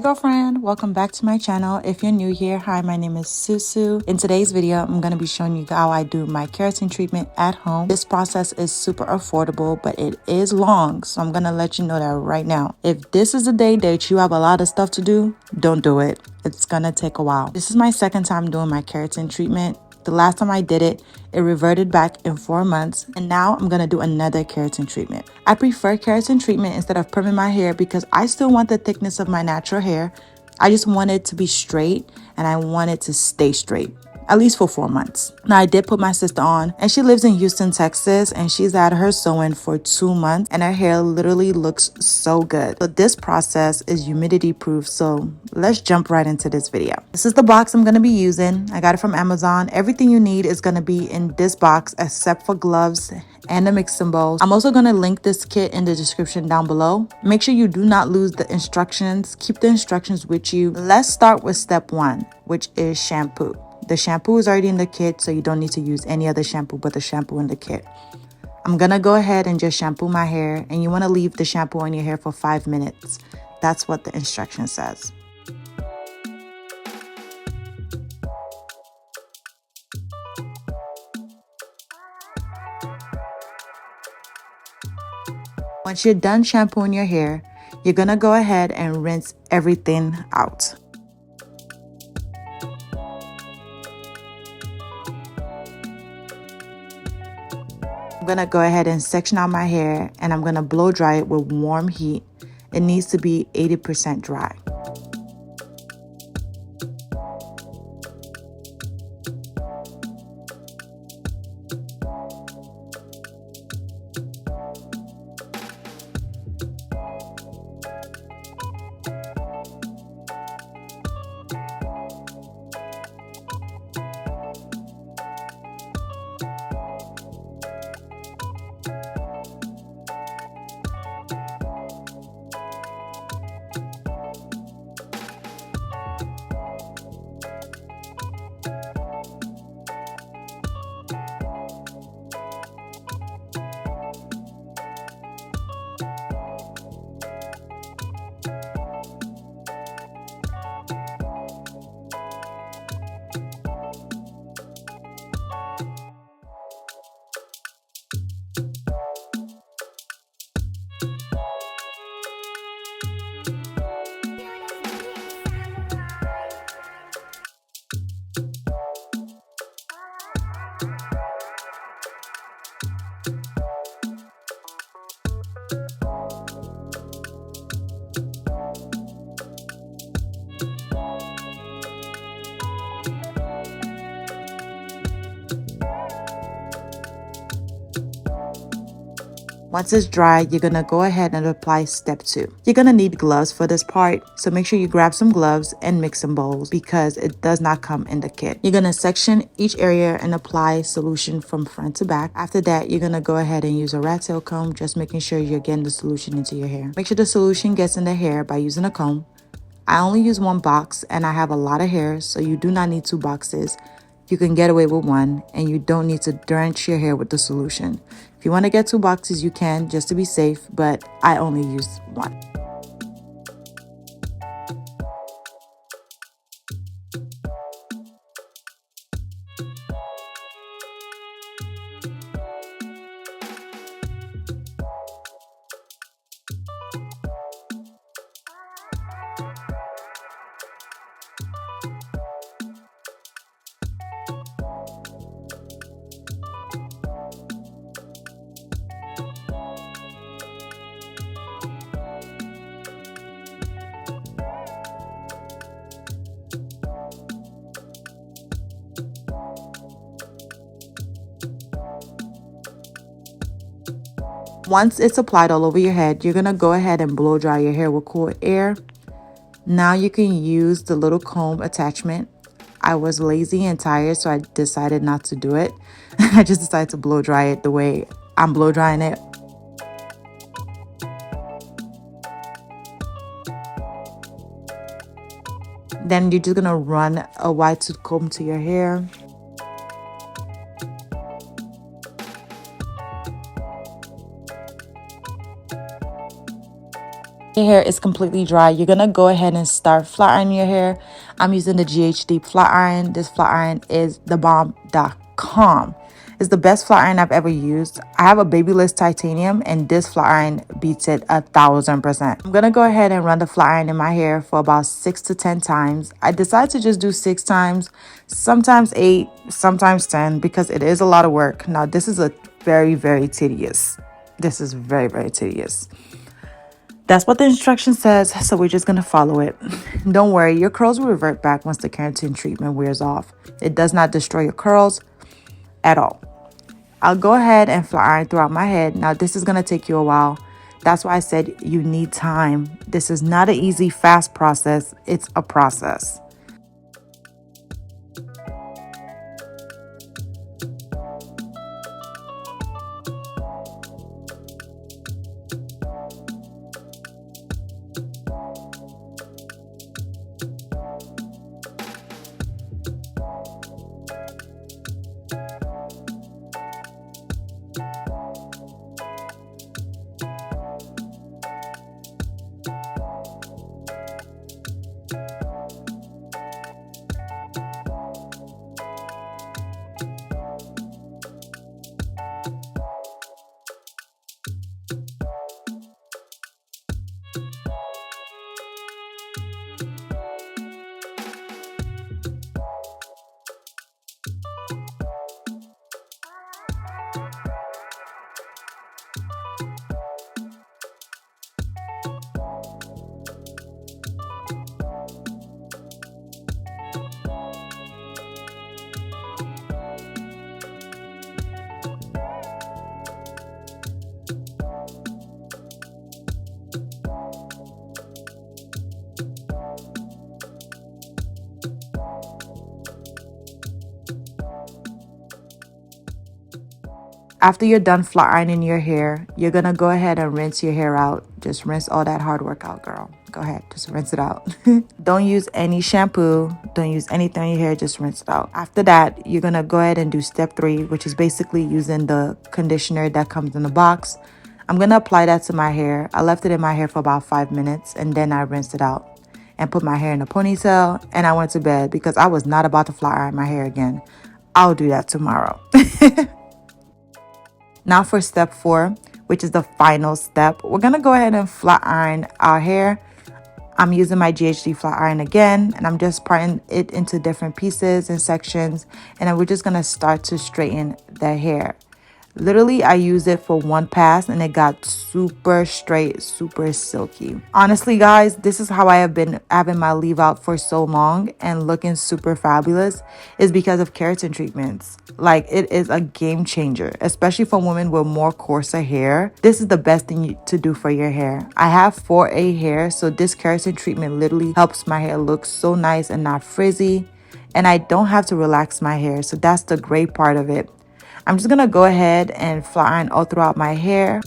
Hey girlfriend, welcome back to my channel. If you're new here, hi, my name is Susu. In today's video, I'm going to be showing you how I do my keratin treatment at home. This process is super affordable, but it is long, so I'm going to let you know that right now. If this is a day that you have a lot of stuff to do, don't do it. It's going to take a while. This is my second time doing my keratin treatment. The last time I did it, it reverted back in 4 months, and now I'm gonna do another keratin treatment. I prefer keratin treatment instead of perming my hair because I still want the thickness of my natural hair. I just want it to be straight and I want it to stay straight, at least for 4 months. Now, I did put my sister on, and she lives in Houston, Texas, and she's had her sew-in for 2 months, and her hair literally looks so good. So this process is humidity proof, so let's jump right into this video. This is the box I'm going to be using. I got it from Amazon. Everything you need is going to be in this box except for gloves and the mixing bowls. I'm also going to link this kit in the description down below. Make sure you do not lose the instructions. Keep the instructions with you. Let's start with step 1, which is shampoo. The shampoo is already in the kit, so you don't need to use any other shampoo but the shampoo in the kit. I'm gonna go ahead and just shampoo my hair, and you want to leave the shampoo on your hair for 5 minutes. That's what the instruction says. Once you're done shampooing your hair, you're gonna go ahead and rinse everything out. I'm gonna go ahead and section out my hair, and I'm gonna blow dry it with warm heat. It needs to be 80% dry. Once it's dry, you're gonna go ahead and apply step 2. You're gonna need gloves for this part, so make sure you grab some gloves and mixing bowls because it does not come in the kit. You're gonna section each area and apply solution from front to back. After that, you're gonna go ahead and use a rat tail comb, just making sure you're getting the solution into your hair. Make sure the solution gets in the hair by using a comb. I only use 1 box and I have a lot of hair, so you do not need 2 boxes. You can get away with 1, and you don't need to drench your hair with the solution. If you want to get 2 boxes, you can, just to be safe, but I only use 1. Once it's applied all over your head, you're gonna go ahead and blow dry your hair with cool air. Now you can use the little comb attachment. I was lazy and tired, so I decided not to do it. I just decided to blow dry it the way I'm blow drying it. Then you're just gonna run a wide tooth comb to your hair. Your hair is completely dry, you're gonna go ahead and start flat ironing your hair. I'm using the GHD flat iron. This flat iron is thebomb.com. It's the best flat iron I've ever used. I have a babyless titanium and this flat iron beats it 1,000%. I'm gonna go ahead and run the flat iron in my hair for about 6 to 10 times. I decided to just do 6 times, sometimes 8, sometimes 10, because it is a lot of work. Now this is a very tedious. This is very tedious. That's what the instruction says, so we're just gonna follow it. Don't worry, your curls will revert back once the keratin treatment wears off. It does not destroy your curls at all. I'll go ahead and flat iron throughout my head. Now this is gonna take you a while. That's why I said you need time. This is not an easy, fast process. It's a process. After you're done flat ironing your hair, you're gonna go ahead and rinse your hair out. Just rinse all that hard work out, girl. Go ahead, just rinse it out. Don't use any shampoo. Don't use anything on your hair, just rinse it out. After that, you're gonna go ahead and do step 3, which is basically using the conditioner that comes in the box. I'm gonna apply that to my hair. I left it in my hair for about 5 minutes and then I rinsed it out and put my hair in a ponytail and I went to bed because I was not about to flat iron my hair again. I'll do that tomorrow. Now for step 4, which is the final step, we're gonna go ahead and flat iron our hair. I'm using my GHD flat iron again, and I'm just parting it into different pieces and sections, and then we're just gonna start to straighten the hair. Literally, I used it for one pass and it got super straight, super silky. Honestly, guys, this is how I have been having my leave out for so long and looking super fabulous is because of keratin treatments. Like, it is a game changer, especially for women with more coarser hair. This is the best thing to do for your hair. I have 4A hair, so this keratin treatment literally helps my hair look so nice and not frizzy. And I don't have to relax my hair, so that's the great part of it. I'm just gonna go ahead and flat iron all throughout my hair.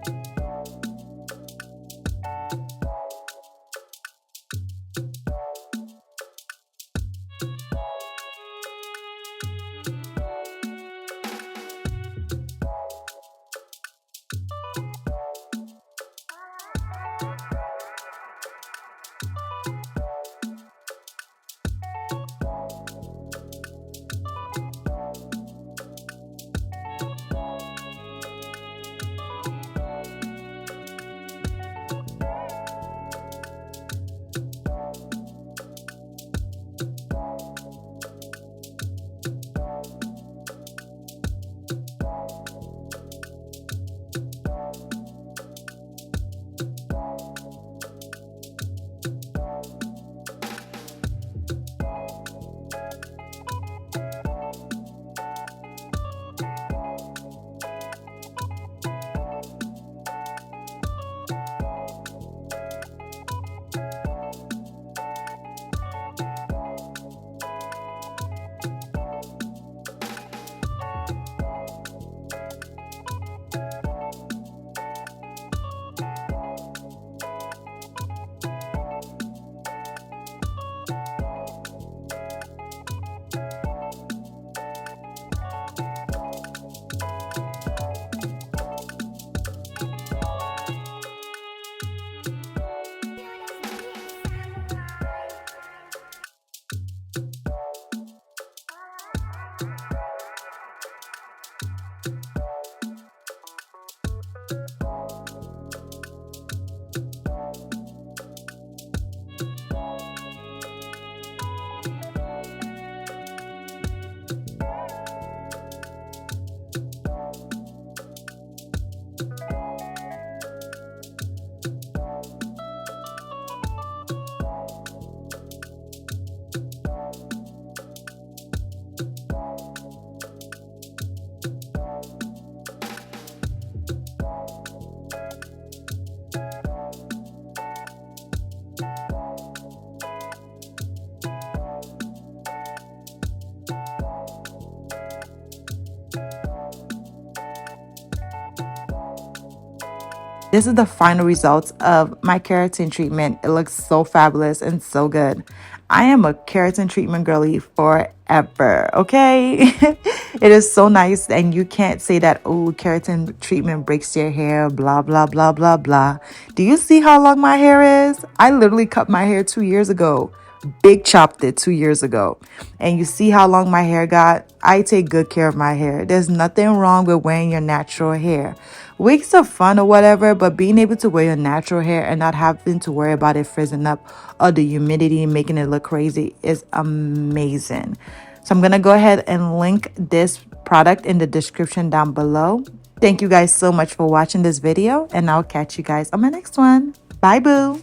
Thank you. This is the final results of my keratin treatment. It looks so fabulous and so good. I am a keratin treatment girly forever, okay? It is so nice, and you can't say that, oh, keratin treatment breaks your hair, blah, blah, blah, blah, blah. Do you see how long my hair is? I literally cut my hair 2 years ago. Big chopped it 2 years ago. And you see how long my hair got? I take good care of my hair. There's nothing wrong with wearing your natural hair. Wigs are fun or whatever, but being able to wear your natural hair and not having to worry about it frizzing up or the humidity making it look crazy is amazing. So I'm going to go ahead and link this product in the description down below. Thank you guys so much for watching this video, and I'll catch you guys on my next one. Bye, boo.